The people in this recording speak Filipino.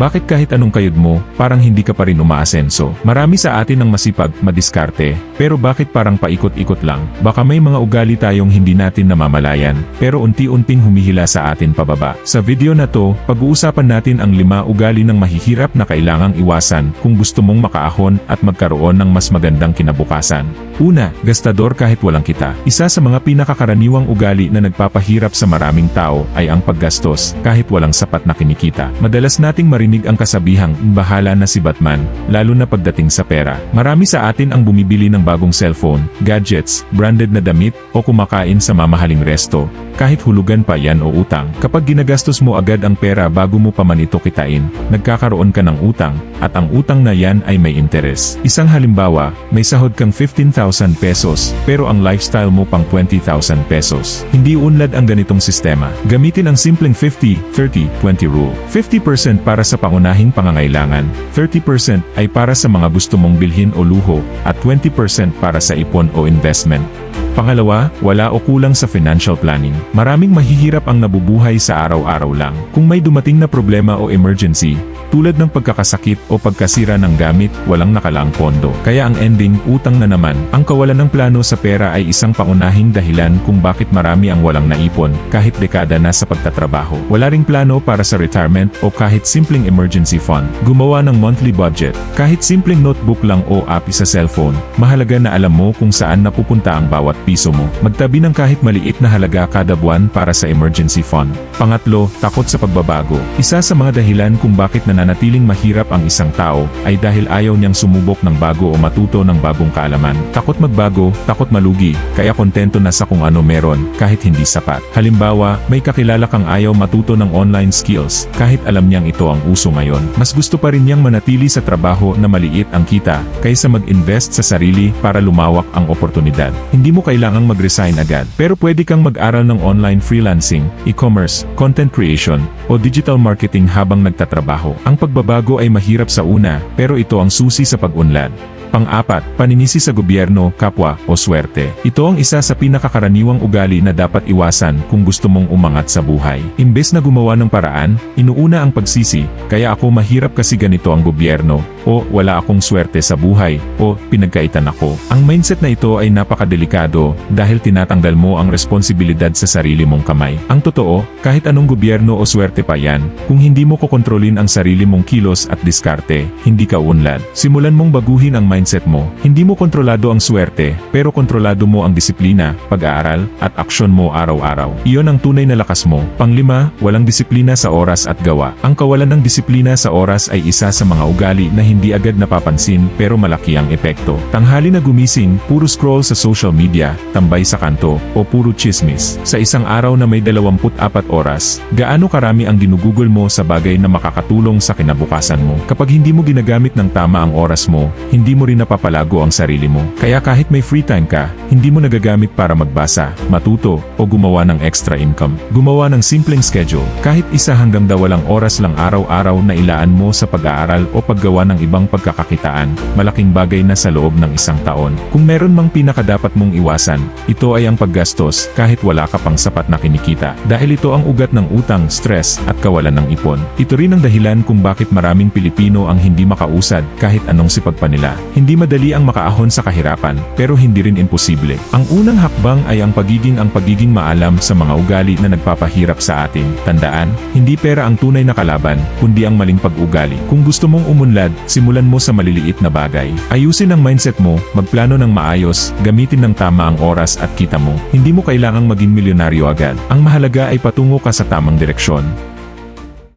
Bakit kahit anong kayod mo, parang hindi ka pa rin umaasenso? Marami sa atin ang masipag, madiskarte, pero bakit parang paikot-ikot lang? Baka may mga ugali tayong hindi natin namamalayan, pero unti-unting humihila sa atin pababa. Sa video na to, pag-uusapan natin ang 5 ugali ng mahihirap na kailangang iwasan kung gusto mong makaahon at magkaroon ng mas magandang kinabukasan. Una, gastador kahit walang kita. Isa sa mga pinakakaraniwang ugali na nagpapahirap sa maraming tao ay ang paggastos kahit walang sapat na kinikita. Madalas nating marinig ang kasabihang, bahala na si Batman, lalo na pagdating sa pera. Marami sa atin ang bumibili ng bagong cellphone, gadgets, branded na damit, o kumakain sa mamahaling resto, kahit hulugan pa yan o utang. Kapag ginagastos mo agad ang pera bago mo pa man ito kitain, nagkakaroon ka ng utang, at ang utang na yan ay may interes. Isang halimbawa, may sahod kang 15,000 pesos, pero ang lifestyle mo pang 20,000 pesos. Hindi unlad ang ganitong sistema. Gamitin ang simpleng 50-30-20 rule. 50% para sa pangunahing pangangailangan, 30% ay para sa mga gusto mong bilhin o luho, at 20% para sa ipon o investment. Pangalawa, wala o kulang sa financial planning. Maraming mahihirap ang nabubuhay sa araw-araw lang. Kung may dumating na problema o emergency, tulad ng pagkakasakit o pagkasira ng gamit, walang nakalaang pondo. Kaya ang ending, utang na naman. Ang kawalan ng plano sa pera ay isang pangunahing dahilan kung bakit marami ang walang naipon, kahit dekada na sa pagtatrabaho. Wala ring plano para sa retirement o kahit simpleng emergency fund. Gumawa ng monthly budget. Kahit simpleng notebook lang o app sa cellphone, mahalaga na alam mo kung saan napupunta ang bawat piso mo. Magtabi ng kahit maliit na halaga kada buwan para sa emergency fund. Pangatlo, takot sa pagbabago. Isa sa mga dahilan kung bakit nananatiling mahirap ang isang tao ay dahil ayaw niyang sumubok ng bago o matuto ng bagong kaalaman. Takot magbago, takot malugi, kaya kontento na sa kung ano meron, kahit hindi sapat. Halimbawa, may kakilala kang ayaw matuto ng online skills, kahit alam niyang ito ang uso ngayon. Mas gusto pa rin niyang manatili sa trabaho na maliit ang kita, kaysa mag-invest sa sarili para lumawak ang oportunidad. Hindi mo kailangang mag-resign agad, pero pwede kang mag-aral ng online freelancing, e-commerce, content creation, o digital marketing habang nagtatrabaho. Ang pagbabago ay mahirap sa una, pero ito ang susi sa pag-unlad. Pang-apat, paninisi sa gobyerno, kapwa, o swerte. Ito ang isa sa pinakakaraniwang ugali na dapat iwasan kung gusto mong umangat sa buhay. Imbes na gumawa ng paraan, inuuna ang pagsisi, kaya ako mahirap kasi ganito ang gobyerno, o wala akong swerte sa buhay, o pinagkaitan ako. Ang mindset na ito ay napakadelikado dahil tinatanggal mo ang responsibilidad sa sarili mong kamay. Ang totoo, kahit anong gobyerno o swerte pa yan, kung hindi mo kokontrolin ang sarili mong kilos at diskarte, hindi ka unlad. Simulan mong baguhin ang mindset mo. Hindi mo kontrolado ang swerte, pero kontrolado mo ang disiplina, pag-aaral, at aksyon mo araw-araw. Iyon ang tunay na lakas mo. Panglima, walang disiplina sa oras at gawa. Ang kawalan ng disiplina sa oras ay isa sa mga ugali na hindi agad napapansin pero malaki ang epekto. Tanghali na gumising, puro scroll sa social media, tambay sa kanto, o puro chismis. Sa isang araw na may 24 oras, gaano karami ang ginugugol mo sa bagay na makakatulong sa kinabukasan mo? Kapag hindi mo ginagamit ng tama ang oras mo, hindi mo rin napapalago ang sarili mo. Kaya kahit may free time ka, hindi mo nagagamit para magbasa, matuto, o gumawa ng extra income. Gumawa ng simpleng schedule. Kahit 1 hanggang 2 oras lang araw-araw na ilaan mo sa pag-aaral o paggawa ng ibang pagkakakitaan, malaking bagay na sa loob ng isang taon. Kung meron mang pinakadapat mong iwasan, ito ay ang paggastos kahit wala ka pang sapat na kinikita. Dahil ito ang ugat ng utang, stress, at kawalan ng ipon. Ito rin ang dahilan kung bakit maraming Pilipino ang hindi makausad kahit anong sipag pa nila. Hindi madali ang makaahon sa kahirapan, pero hindi rin imposible. Ang unang hakbang ay ang pagiging maalam sa mga ugali na nagpapahirap sa atin. Tandaan, hindi pera ang tunay na kalaban, kundi ang maling pag-ugali. Kung gusto mong umunlad, simulan mo sa maliliit na bagay. Ayusin ang mindset mo, magplano ng maayos, gamitin ng tama ang oras at kita mo. Hindi mo kailangang maging milyonaryo agad. Ang mahalaga ay patungo ka sa tamang direksyon.